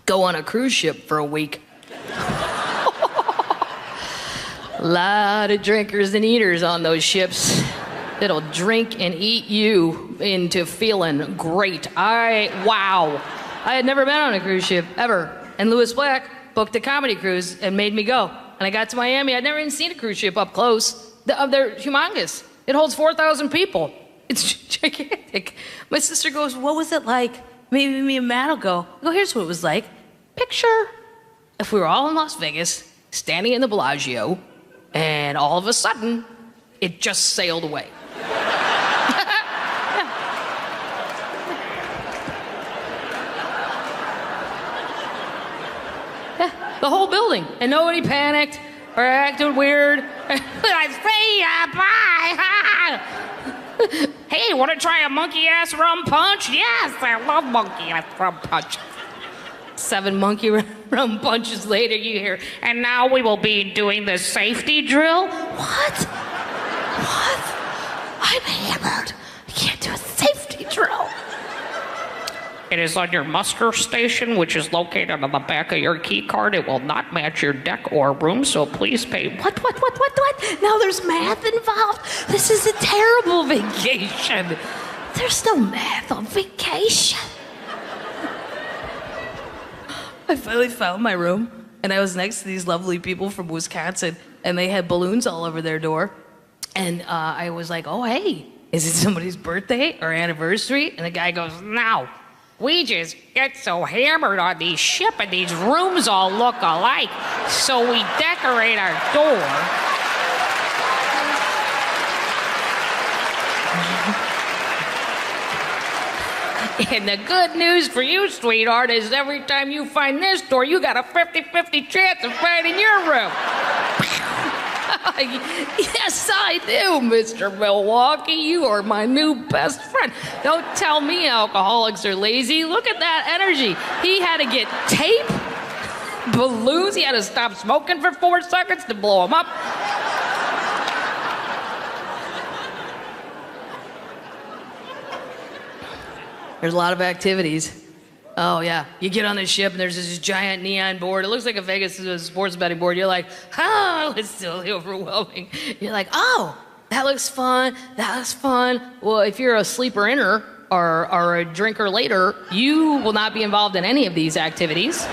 go on a cruise ship for a week. A lot of drinkers and eaters on those ships that'll drink and eat you into feeling great. Wow. I had never been on a cruise ship, ever. And Louis Black booked a comedy cruise and made me go. And I got to Miami. I'd never even seen a cruise ship up close. They're humongous. It holds 4,000 people. It's gigantic. My sister goes, what was it like? Maybe me and Matt will go. I go, here's what it was like. Picture if we were all in Las Vegas, standing in the Bellagio, and all of a sudden, it just sailed away. Yeah, the whole building. And nobody panicked or acted weird. I see ya, bye. Hey, want to try a monkey-ass rum punch? Yes, I love monkey-ass rum punch. 7 monkey rum punches later, you hear, and now we will be doing the safety drill. What? I'm hammered. I can't do a safety drill. It is on your muster station, which is located on the back of your key card. It will not match your deck or room, so please pay. What? Now there's math involved? This is a terrible vacation. There's no math on vacation. I finally found my room, and I was next to these lovely people from Wisconsin, and they had balloons all over their door. And I was like, oh, hey, is it somebody's birthday or anniversary? And the guy goes, no. We just get so hammered on these ship and these rooms all look alike. So we decorate our door. And the good news for you, sweetheart, is every time you find this door, you got a 50-50 chance of finding your room. Yes, I do, Mr. Milwaukee. You are my new best friend. Don't tell me alcoholics are lazy. Look at that energy. He had to get tape, balloons. He had to stop smoking for 4 seconds to blow them up. There's a lot of activities. Oh, yeah. You get on the ship, and there's this giant neon board. It looks like a Vegas sports betting board. You're like, oh, it's still overwhelming. You're like, oh, that looks fun. That looks fun. Well, if you're a sleeper-inner or a drinker later, you will not be involved in any of these activities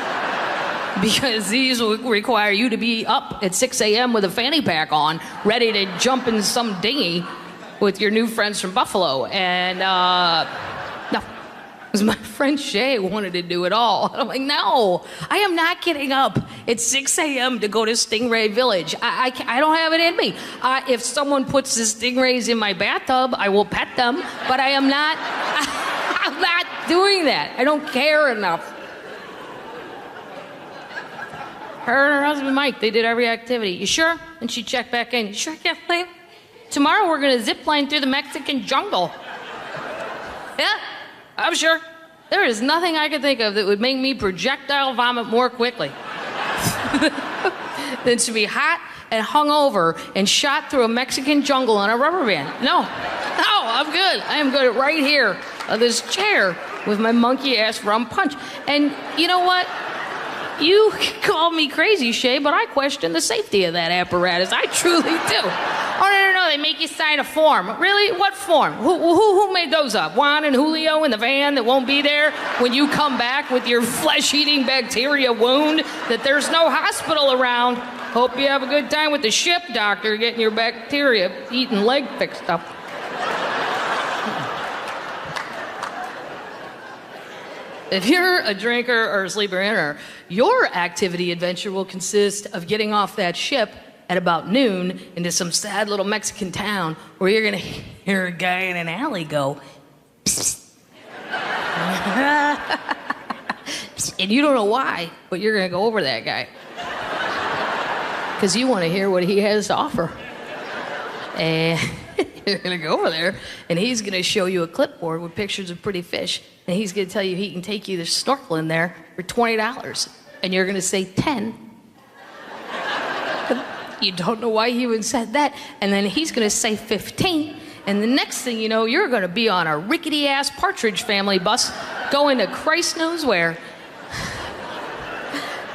because these will require you to be up at 6 a.m. with a fanny pack on, ready to jump in some dinghy with your new friends from Buffalo. And, no. Because my friend Shay wanted to do it all. And I'm like, no, I am not getting up at 6 a.m. to go to Stingray Village. I don't have it in me. If someone puts the stingrays in my bathtub, I will pet them, but I am not, I'm not doing that. I don't care enough. Her and her husband Mike, they did every activity. You sure? And she checked back in. You sure, Kathleen? Tomorrow we're going to zip line through the Mexican jungle. Yeah? I'm sure. There is nothing I could think of that would make me projectile vomit more quickly than to be hot and hungover and shot through a Mexican jungle on a rubber band. No, I'm good. I am good right here on this chair with my monkey-ass rum punch. And you know what? You call me crazy, Shay, but I question the safety of that apparatus. I truly do. Oh, no, they make you sign a form. Really? What form? Who made those up? Juan and Julio in the van that won't be there when you come back with your flesh-eating bacteria wound that there's no hospital around. Hope you have a good time with the ship doctor getting your bacteria-eating leg fixed up. If you're a drinker or a sleeper-inner, your activity adventure will consist of getting off that ship at about noon into some sad little Mexican town where you're going to hear a guy in an alley go, psst, psst. And you don't know why, but you're going to go over that guy because you want to hear what he has to offer. And you're going to go over there, and he's going to show you a clipboard with pictures of pretty fish, and he's going to tell you he can take you to snorkeling there for $20, and you're going to say 10. You don't know why he even said that, and then he's going to say 15, and the next thing you know, you're going to be on a rickety-ass Partridge Family bus going to Christ knows where.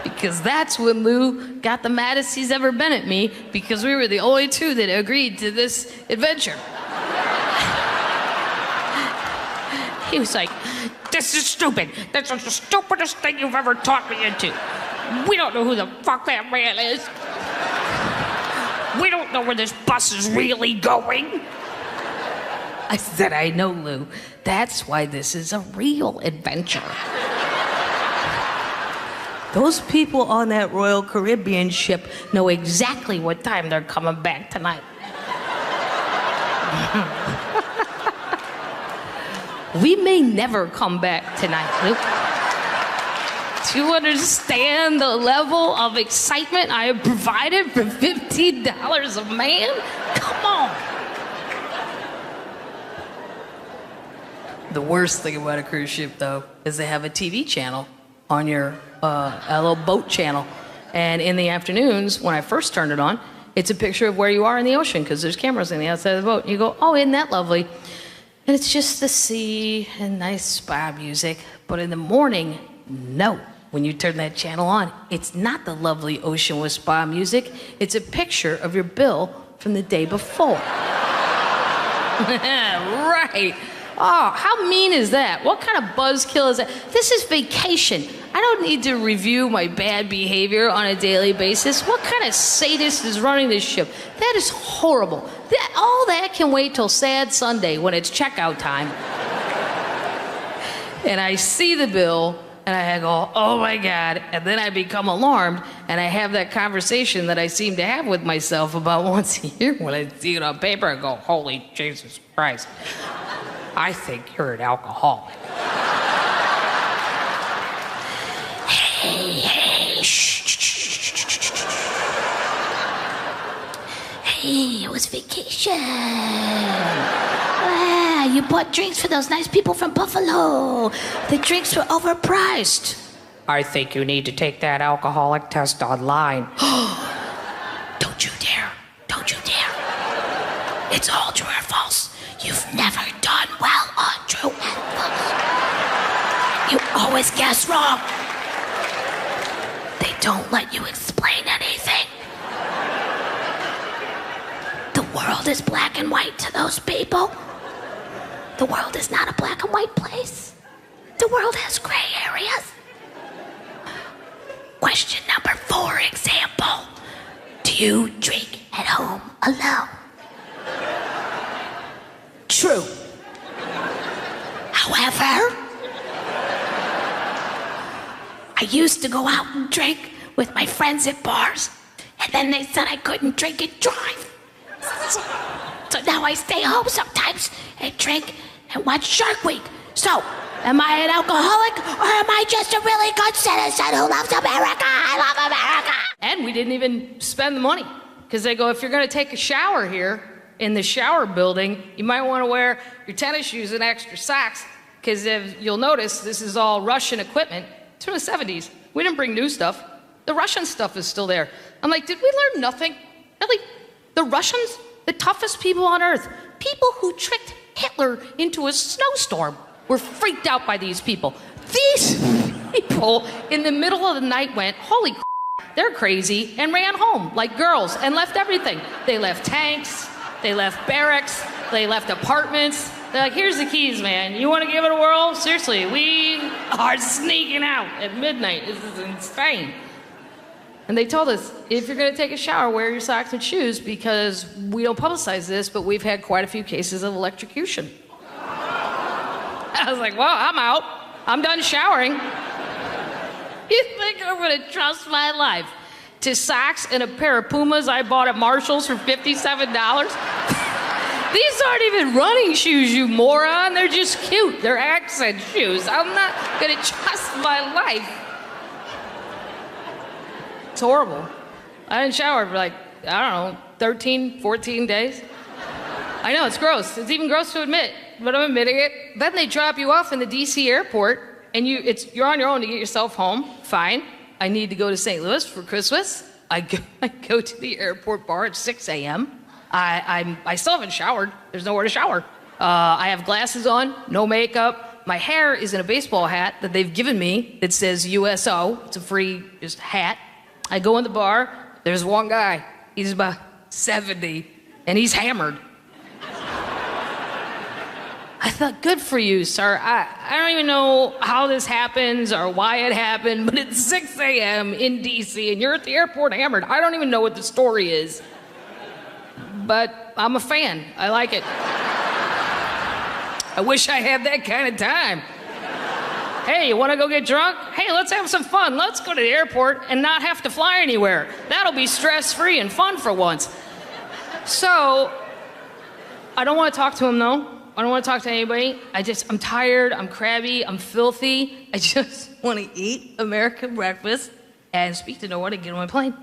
Because that's when Lou got the maddest he's ever been at me, because we were the only two that agreed to this adventure. He was like, "This is stupid. This is the stupidest thing you've ever talked me into. We don't know who the fuck that man is. We don't know where this bus is really going." I said, "I know, Lou. That's why this is a real adventure." Those people on that Royal Caribbean ship know exactly what time they're coming back tonight. We may never come back tonight, Luke. Do you understand the level of excitement I have provided for $15 a man? Come on. The worst thing about a cruise ship, though, is they have a TV channel on your a little boat channel. And in the afternoons, when I first turned it on, it's a picture of where you are in the ocean, because there's cameras on the outside of the boat. And you go, "Oh, isn't that lovely?" And it's just the sea and nice spa music. But in the morning, no. When you turn that channel on, it's not the lovely ocean with spa music. It's a picture of your bill from the day before. Right. Oh, how mean is that? What kind of buzzkill is that? This is vacation. I don't need to review my bad behavior on a daily basis. What kind of sadist is running this ship? That is horrible. All that can wait till Sad Sunday when it's checkout time. And I see the bill, and I go, "Oh my God," and then I become alarmed, and I have that conversation that I seem to have with myself about once a year when I see it on paper. I go, "Holy Jesus Christ, I think you're an alcoholic." Hey, shh, shh, shh, shh, shh, shh. Hey, it was vacation. You bought drinks for those nice people from Buffalo. The drinks were overpriced. I think you need to take that alcoholic test online. Don't you dare. Don't you dare. It's all true or false. You've never done well on true and false. You always guess wrong. They don't let you explain anything. The world is black and white to those people. The world is not a black and white place. The world has gray areas. Question number 4 example. Do you drink at home alone? True. However, I used to go out and drink with my friends at bars, and then they said I couldn't drink and drive. So now I stay home sometimes and drink and watch Shark Week. So, am I an alcoholic, or am I just a really good citizen who loves America? I love America. And we didn't even spend the money, because they go, if you're going to take a shower here in the shower building, you might want to wear your tennis shoes and extra socks, because if you'll notice, this is all Russian equipment. It's from the 70s. We didn't bring new stuff. The Russian stuff is still there. I'm like, did we learn nothing? Really? The Russians? The toughest people on earth. People who tricked Hitler into a snowstorm were freaked out by these people. These people in the middle of the night went, "Holy they're crazy," and ran home like girls and left everything. They left tanks, they left barracks, they left apartments. They're like, "Here's the keys, man. You want to give it a whirl? Seriously, we are sneaking out at midnight. This is insane." And they told us, if you're going to take a shower, wear your socks and shoes, because we don't publicize this, but we've had quite a few cases of electrocution. I was like, well, I'm out. I'm done showering. You think I'm going to trust my life to socks and a pair of Pumas I bought at Marshall's for $57? These aren't even running shoes, you moron. They're just cute. They're accent shoes. I'm not going to trust my life. It's horrible. I didn't shower for like, I don't know, 13, 14 days. I know, it's gross. It's even gross to admit, but I'm admitting it. Then they drop you off in the D.C. airport, and you're on your own to get yourself home. Fine. I need to go to St. Louis for Christmas. I go to the airport bar at 6 a.m. I still haven't showered. There's nowhere to shower. I have glasses on, no makeup. my hair is in a baseball hat that they've given me that says USO. It's a free just hat. I go in the bar. There's one guy. He's about 70, and he's hammered. I thought, good for you, sir. I don't even know how this happens or why it happened, but it's 6 a.m. in D.C., and you're at the airport hammered. I don't even know what the story is. But I'm a fan. I like it. I wish I had that kind of time. Hey, you want to go get drunk? Hey, let's have some fun. Let's go to the airport and not have to fly anywhere. That'll be stress-free and fun for once. So, I don't want to talk to him, though. I don't want to talk to anybody. I'm tired, I'm crabby, I'm filthy. I just want to eat American breakfast and speak to no one and get on my plane.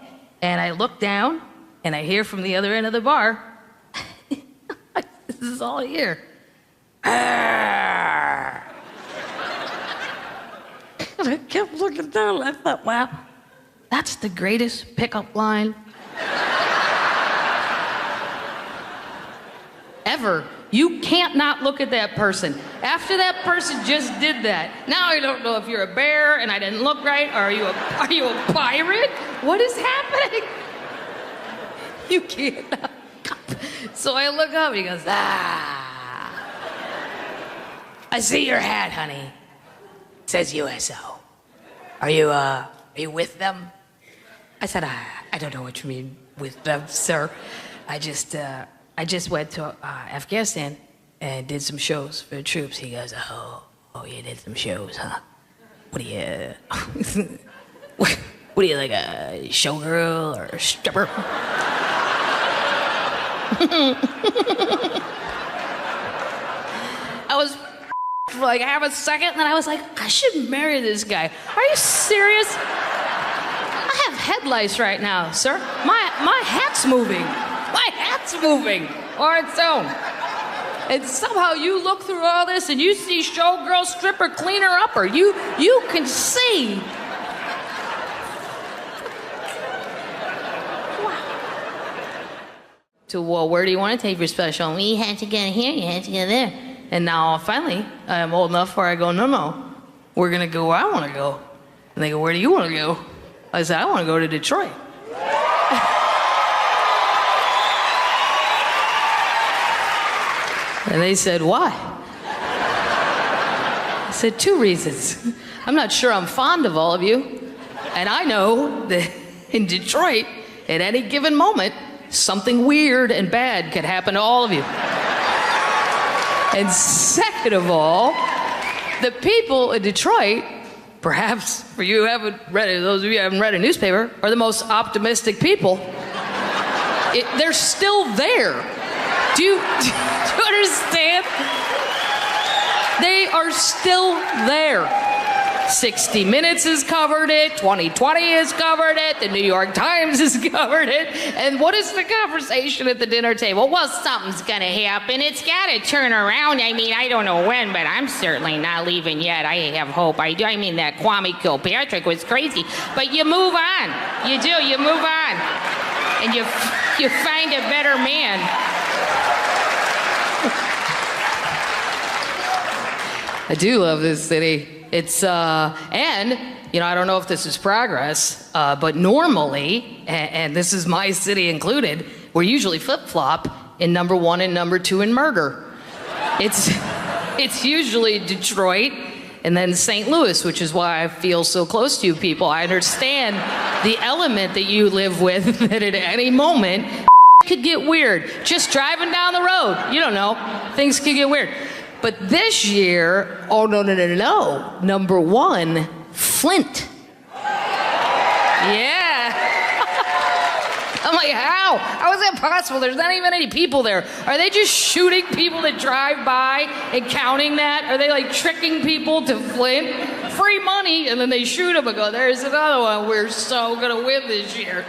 And I look down, and I hear from the other end of the bar, this is all I hear. And I kept looking down, and I thought, wow, that's the greatest pickup line ever. You can't not look at that person. After that person just did that, now I don't know if you're a bear and I didn't look right, or are you a pirate? What is happening? You can't. So I look up and he goes, I see your hat, honey. It says USO. Are you with them? I said, I don't know what you mean with them, sir. I just went to Afghanistan and did some shows for the troops. He goes, oh, you did some shows, huh? What are you, what are you, like a showgirl or a stripper? I was for like half a second, and then I was like, I should marry this guy. Are you serious? I have head lice right now, sir. My hat's moving. My hat's moving on its own. And somehow you look through all this and you see showgirl, stripper, cleaner, upper. You can see. Wow. So, well, where do you want to take your special? Well, you had to go here, you had to go there. And now, finally, I'm old enough where I go, no, we're going to go where I want to go. And they go, where do you want to go? I said, I want to go to Detroit. And they said, why? I said, 2 reasons. I'm not sure I'm fond of all of you. And I know that in Detroit, at any given moment, something weird and bad could happen to all of you. And second of all, the people in Detroit, perhaps for you who haven't read it, those of you who haven't read a newspaper, are the most optimistic people. They're still there. Do you understand? They are still there. 60 Minutes has covered it, 2020 has covered it, the New York Times has covered it. And what is the conversation at the dinner table? Well, something's gonna happen. It's gotta turn around. I mean, I don't know when, but I'm certainly not leaving yet. I have hope. I do. I mean, that Kwame Kilpatrick was crazy. But you move on. You do. You move on. And you find a better man. I do love this city. It's, and, you know, I don't know if this is progress, but normally, and this is my city included, we're usually flip-flop in number 1 and number 2 in murder. It's usually Detroit and then St. Louis, which is why I feel so close to you people. I understand the element that you live with, that at any moment could get weird. Just driving down the road, you don't know, things could get weird. But this year, oh, no. Number 1, Flint. Yeah. I'm like, how? How is that possible? There's not even any people there. Are they just shooting people that drive by and counting that? Are they like tricking people to Flint? Free money, and then they shoot them and go, there's another one. We're so gonna win this year.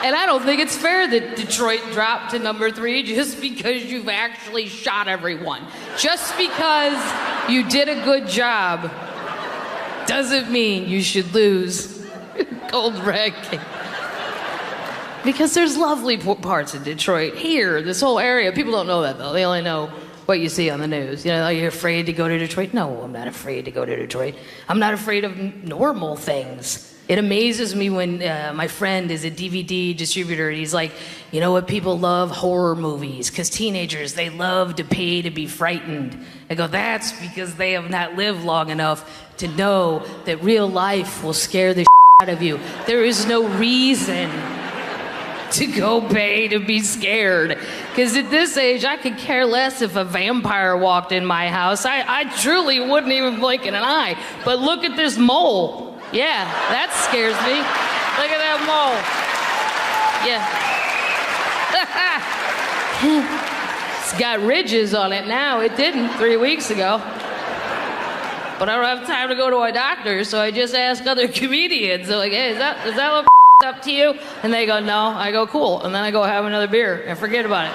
And I don't think it's fair that Detroit dropped to number 3 just because you've actually shot everyone. Just because you did a good job doesn't mean you should lose. Cold wrecking. Because there's lovely parts of Detroit. Here, this whole area, people don't know that though. They only know what you see on the news. You know, like, you're afraid to go to Detroit. No, I'm not afraid to go to Detroit. I'm not afraid of normal things. It amazes me when my friend is a DVD distributor, and he's like, you know what, people love horror movies because teenagers, they love to pay to be frightened. I go, that's because they have not lived long enough to know that real life will scare the out of you. There is no reason to go pay to be scared. Because at this age, I could care less if a vampire walked in my house. I truly wouldn't even blink an eye. But look at this mole. Yeah, that scares me. Look at that mole. Yeah. It's got ridges on it now. It didn't 3 weeks ago. But I don't have time to go to a doctor, so I just ask other comedians. They're like, hey, does that look up to you? And they go, no. I go, cool. And then I go have another beer and forget about it.